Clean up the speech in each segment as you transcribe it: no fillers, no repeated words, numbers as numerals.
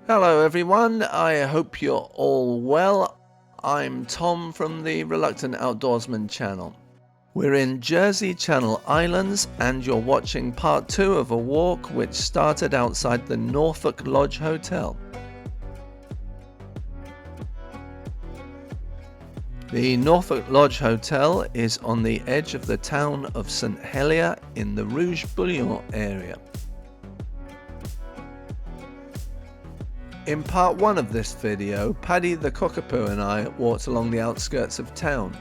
Hello everyone, I hope you're all well. I'm Tom from the Reluctant Outdoorsman channel. We're in Jersey Channel Islands and you're watching part 2 of a walk which started outside the Norfolk Lodge Hotel. The Norfolk Lodge Hotel is on the edge of the town of St. Helier in the Rouge Bouillon area. In part 1 of this video, Paddy the cockapoo and I walked along the outskirts of town.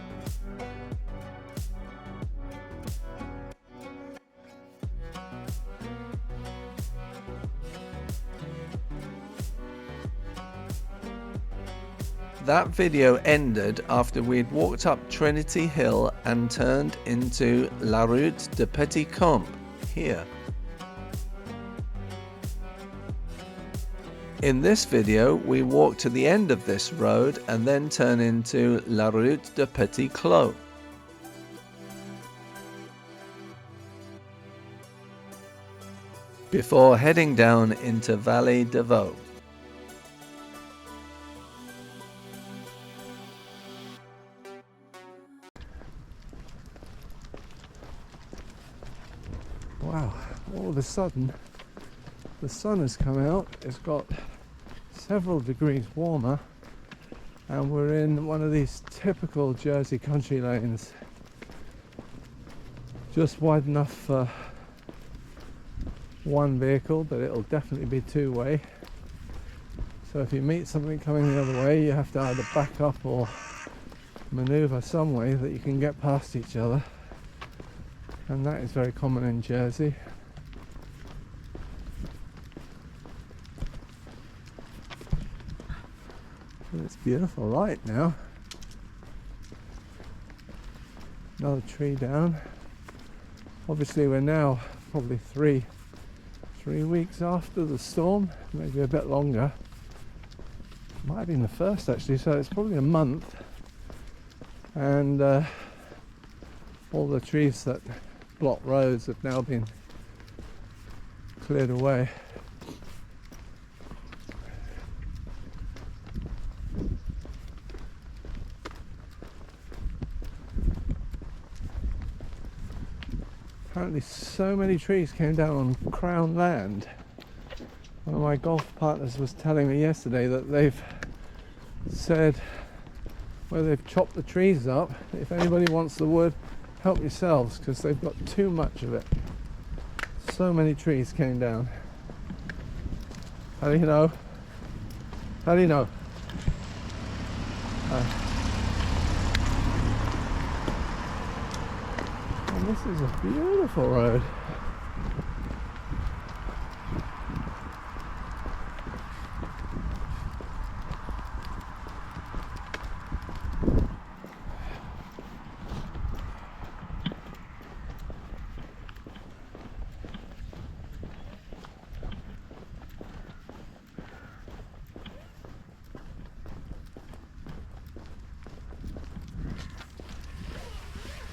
That video ended after we'd walked up Trinity Hill and turned into La Route de Petit Camp here. In this video, we walk to the end of this road and then turn into La Route de Petit Clos. Before heading down into Vallee de Vaux. Wow, all of a sudden the sun has come out. It's got several degrees warmer and we're in one of these typical Jersey country lanes, just wide enough for one vehicle, but it'll definitely be two-way. So if you meet something coming the other way, you have to either back up or maneuver some way that you can get past each other, and that is very common in Jersey. It's beautiful light now. Another tree down. Obviously we're now probably three weeks after the storm, maybe a bit longer. Might have been the first actually, so it's probably a month. And all the trees that block roads have now been cleared away. Apparently so many trees came down on Crown land. One of my golf partners was telling me yesterday that they've said where they've chopped the trees up, if anybody wants the wood, help yourselves, because they've got too much of it. So many trees came down. How do you know? How do you know? And this is a beautiful road.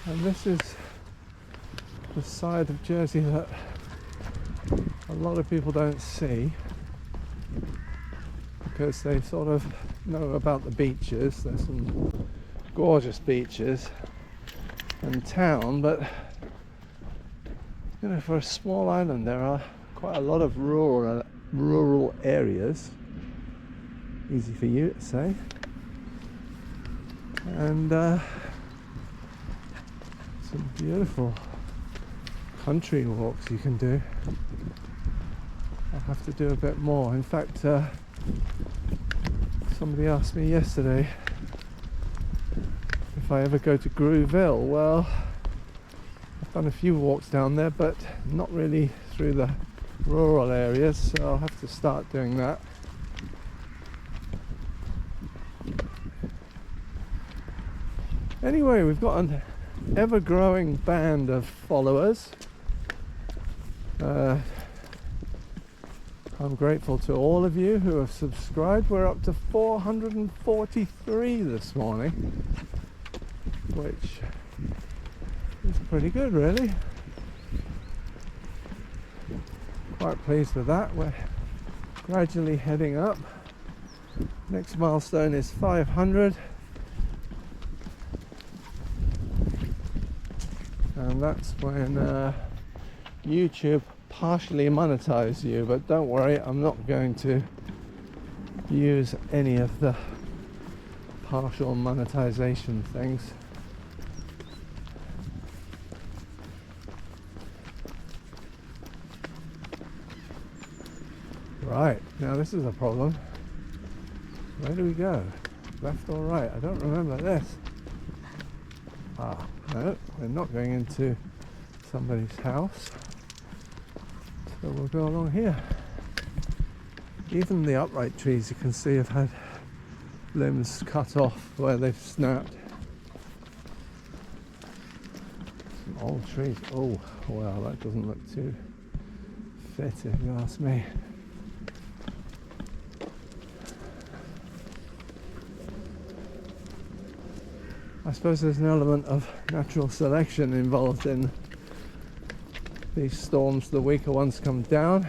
And this is the side of Jersey that a lot of people don't see, because they sort of know about the beaches. There's some gorgeous beaches and town, but you know, for a small island there are quite a lot of rural areas. Easy for you to say. And some beautiful country walks you can do. I'll have to do a bit more. In fact, somebody asked me yesterday if I ever go to Grouville. Well, I've done a few walks down there, but not really through the rural areas, so I'll have to start doing that. Anyway, we've got an ever-growing band of followers. I'm grateful to all of you who have subscribed. We're up to 443 this morning, which is pretty good, really. Quite pleased with that. We're Gradually heading up. Next milestone is 500. And that's when YouTube partially monetize you, but don't worry, I'm not going to use any of the partial monetization things. Right, now this is a problem. Where do we go? Left or right? I don't remember this. Ah, no, we're not going into somebody's house. So we'll go along here. Even the upright trees you can see have had limbs cut off where they've snapped. Some old trees. Oh, well, that doesn't look too fit if you ask me. I suppose there's an element of natural selection involved in these storms. The weaker ones come down.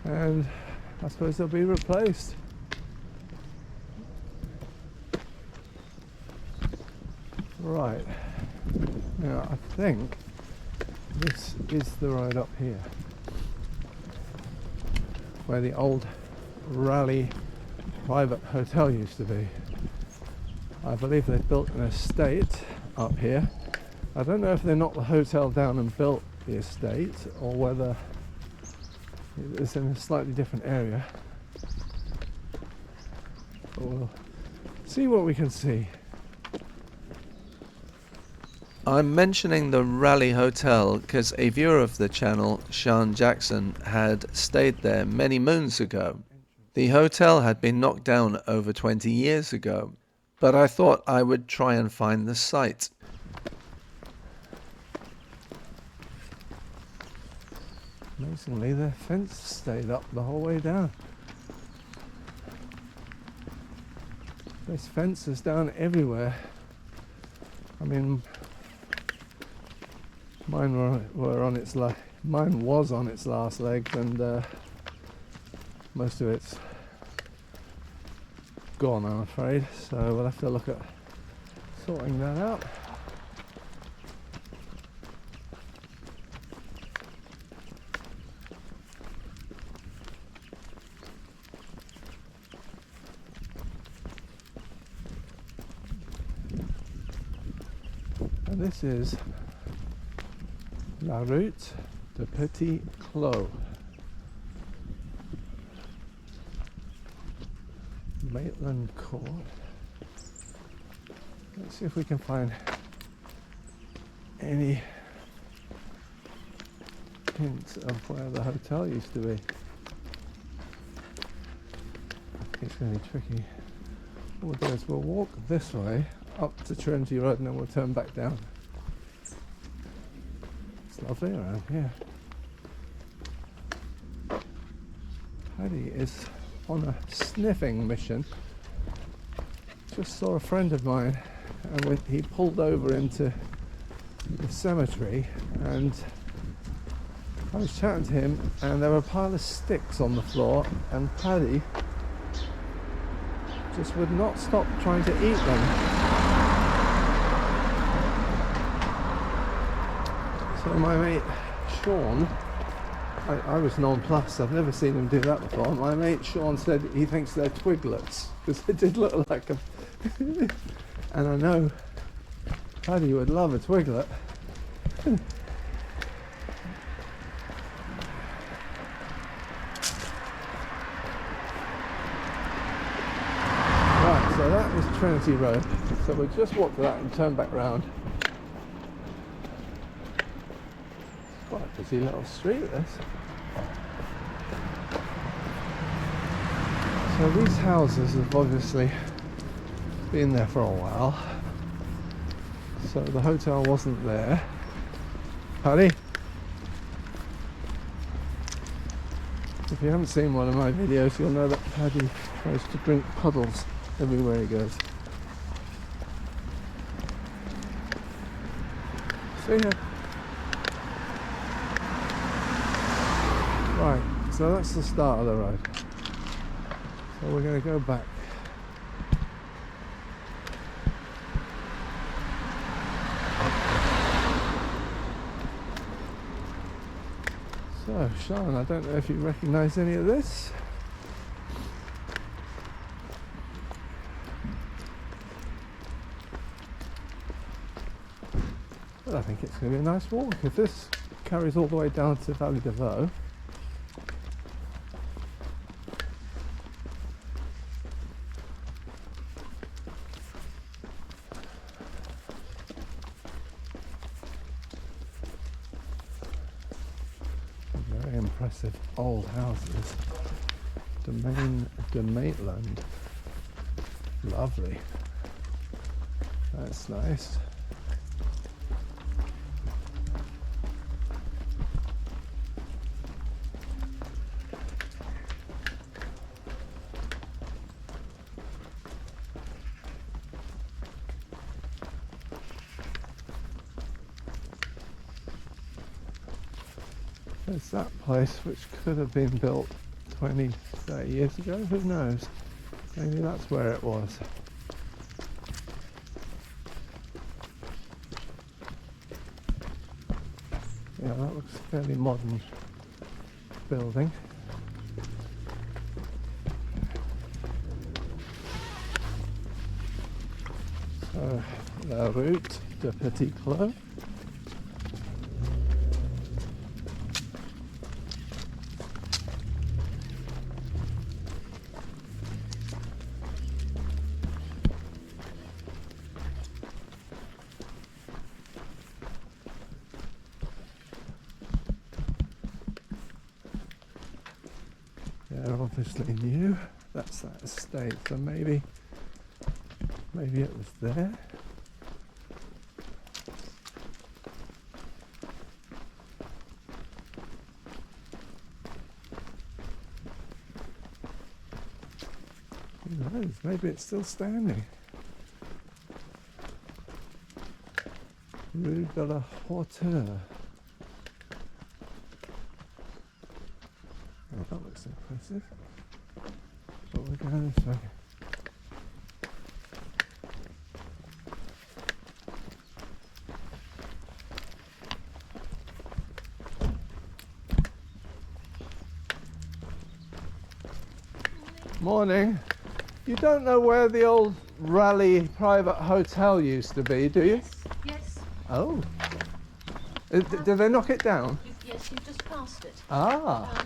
And I suppose they'll be replaced. Right. Now I think this is the road up here, where the old Raleigh private hotel used to be. I believe they built an estate up here. I don't know if they knocked the hotel down and built the estate, or whether it's in a slightly different area. But we'll see what we can see. I'm mentioning the Raleigh Hotel because a viewer of the channel, Sean Jackson, had stayed there many moons ago. The hotel had been knocked down over 20 years ago, but I thought I would try and find the site. Amazingly, their fence stayed up the whole way down. There's fences down everywhere. I mean, mine was on its last legs, and most of it's gone, I'm afraid. So we'll have to look at sorting that out. And this is La Route de Petit Clos, Maitland Court. Let's see if we can find any hints of where the hotel used to be. I think it's going to be tricky. What we'll do is we'll walk this way up to Trinity Road and then we'll turn back down. It's lovely around here. Paddy is on a sniffing mission. Just saw a friend of mine, and he pulled over into the cemetery, and I was chatting to him, and there were a pile of sticks on the floor, and Paddy just would not stop trying to eat them. So my mate Sean, I was nonplussed. I've never seen him do that before. My mate Sean said he thinks they're twiglets because they did look like them. And I know Paddy would love a twiglet. Right, so that is Trinity Road. So we'll just walk to that and turn back round. Quite a busy little street, this. So these houses have obviously been there for a while. So the hotel wasn't there. Paddy? If you haven't seen one of my videos, you'll know that Paddy tries to drink puddles everywhere he goes. See ya. Right, so that's the start of the road. So we're going to go back. So, Sean, I don't know if you recognise any of this. But I think it's going to be a nice walk. If this carries all the way down to Vallee de Vaux, very impressive old houses. De Maitland. Lovely. That's nice. There's that place which could have been built 20, 30 years ago, who knows? Maybe that's where it was. Yeah, that looks a fairly modern building. So, la route de Petit Clos. They're obviously new. That's that estate, so maybe it was there. Who knows? Maybe it's still standing. Rue de la Hotel. Oh, that looks impressive. But we're going this way. Morning. You don't know where the old Raleigh private hotel used to be, do you? Yes. Oh. Did they knock it down? Yes, you've just passed it. Ah.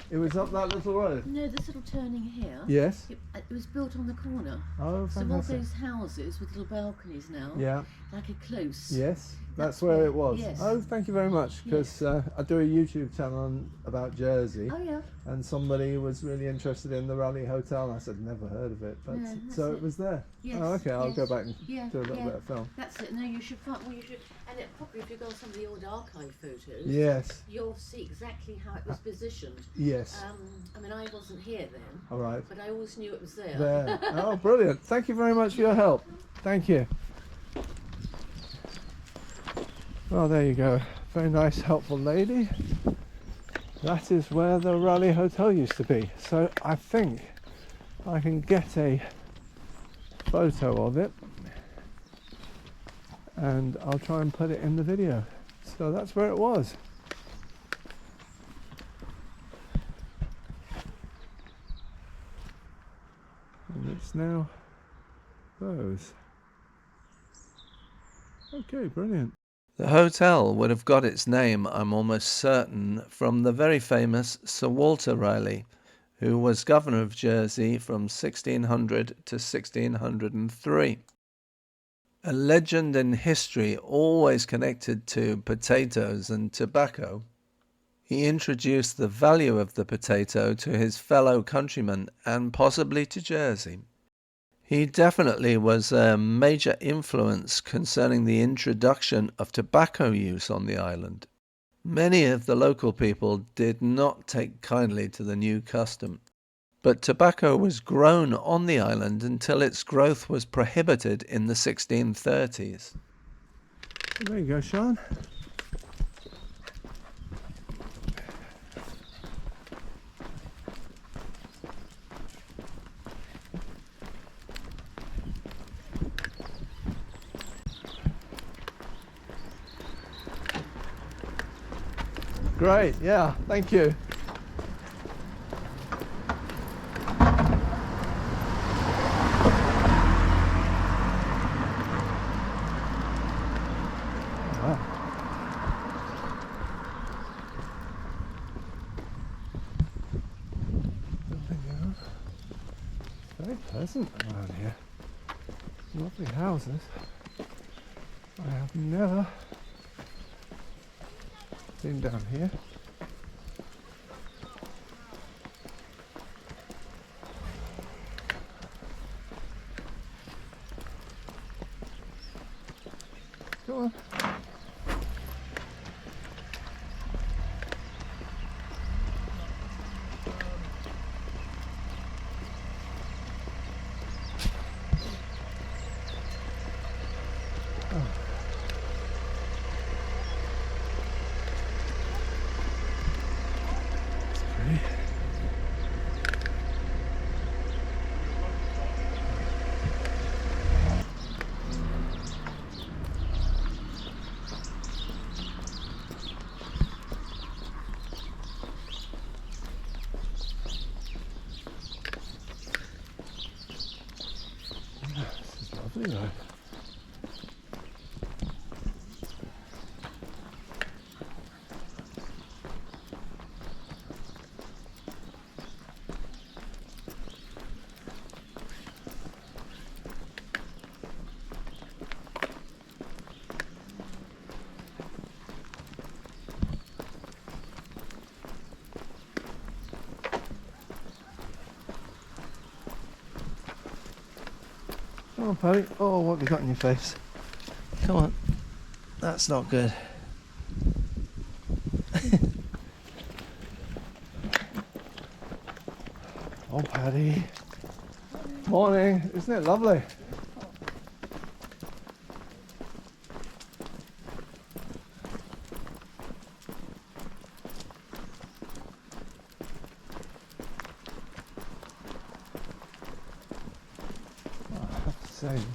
It was up that little road? No, this little turning here. Yes. It was built on the corner. Oh, So all fantastic. those houses with little balconies now. Yeah. Like a close. Yes. That's That's where where- it was. yes. Oh, thank you very much. Because I do a YouTube channel about Jersey. Oh yeah. And somebody was really interested in the Raleigh Hotel. I said, never heard of it. But No, that's so it. it was there. Yes. Oh, okay. I'll yes. go back and Yeah, do a little yeah. bit of film. That's it. No, you should find. Well, you should. And it probably, if you go on some of the old archive photos, Yes. you'll see exactly how it was positioned. Yes. I mean, I wasn't here then, All right. but I always knew it was there. There. Oh, brilliant. Thank you very much for your help. Thank you. Well, there you go. Very nice, helpful lady. That is where the Raleigh Hotel used to be. So I think I can get a photo of it and I'll try and put it in the video. So that's where it was. And it's now Vaux. Okay, brilliant. The hotel would have got its name, I'm almost certain, from the very famous Sir Walter Raleigh, who was governor of Jersey from 1600 to 1603. A legend in history always connected to potatoes and tobacco. He introduced the value of the potato to his fellow countrymen and possibly to Jersey. He definitely was a major influence concerning the introduction of tobacco use on the island. Many of the local people did not take kindly to the new custom, but tobacco was grown on the island until its growth was prohibited in the 1630s. There you go, Sean. Great, yeah, thank you. Very pleasant around here. Lovely houses. I have never been down here. Go on. Lovely though. Come on, Paddy. Oh, what have you got in your face? Come on. That's not good. Oh, Paddy. Morning. Isn't it lovely?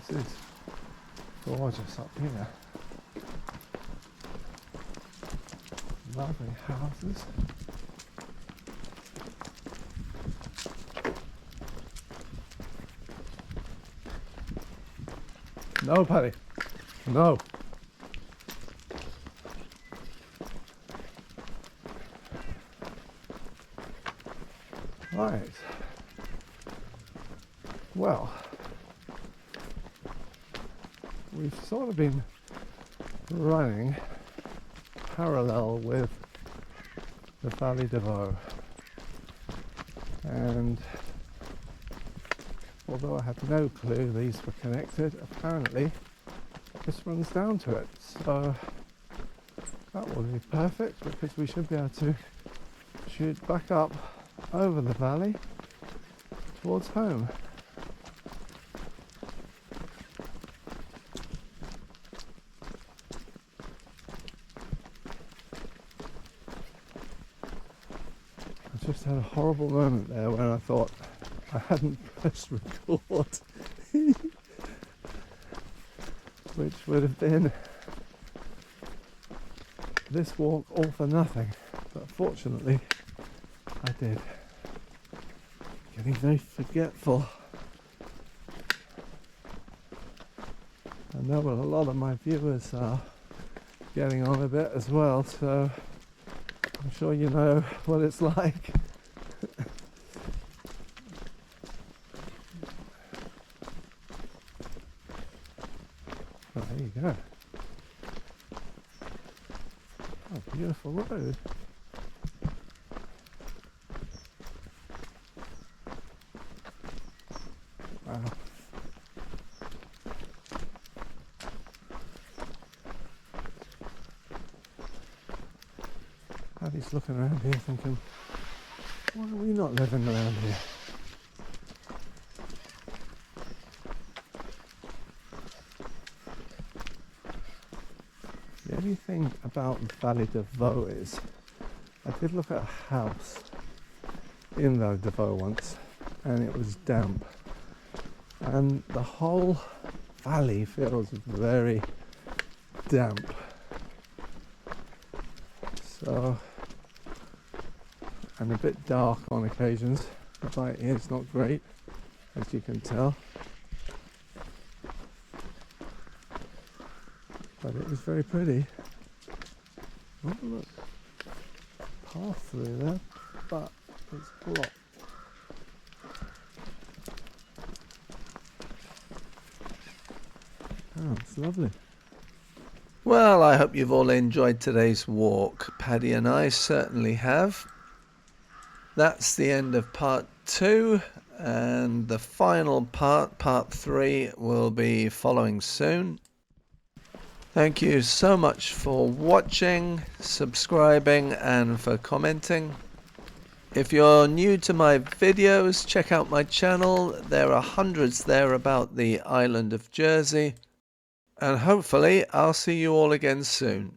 This is gorgeous up here. Lovely houses. No, Paddy. No. Right. Well, we've sort of been running parallel with the Vallee de Vaux, and although I had no clue these were connected, apparently this runs down to it, so that will be perfect because we should be able to shoot back up over the valley towards home. Just had a horrible moment there when I thought I hadn't pressed record, which would have been this walk all for nothing, but fortunately I did. Getting very forgetful. I know a lot of my viewers are getting on a bit as well, so I'm sure you know what it's like. Oh, there you go. Oh, beautiful road. Wow. Paddy's looking around here thinking, why are we not living around here? thing about Vallee de Vaux is I did look at a house in Vallee de Vaux once, and it was damp, and the whole valley feels very damp. So, and a bit dark on occasions. The light here is not great, as you can tell, but it is very pretty. Oh look, path through there, but it's blocked. Oh, it's lovely. Well, I hope you've all enjoyed today's walk. Paddy and I certainly have. That's the end of part 2, and the final part 3, will be following soon. Thank you so much for watching, subscribing, and for commenting. If you're new to my videos, check out my channel. There are hundreds there about the island of Jersey. And hopefully I'll see you all again soon.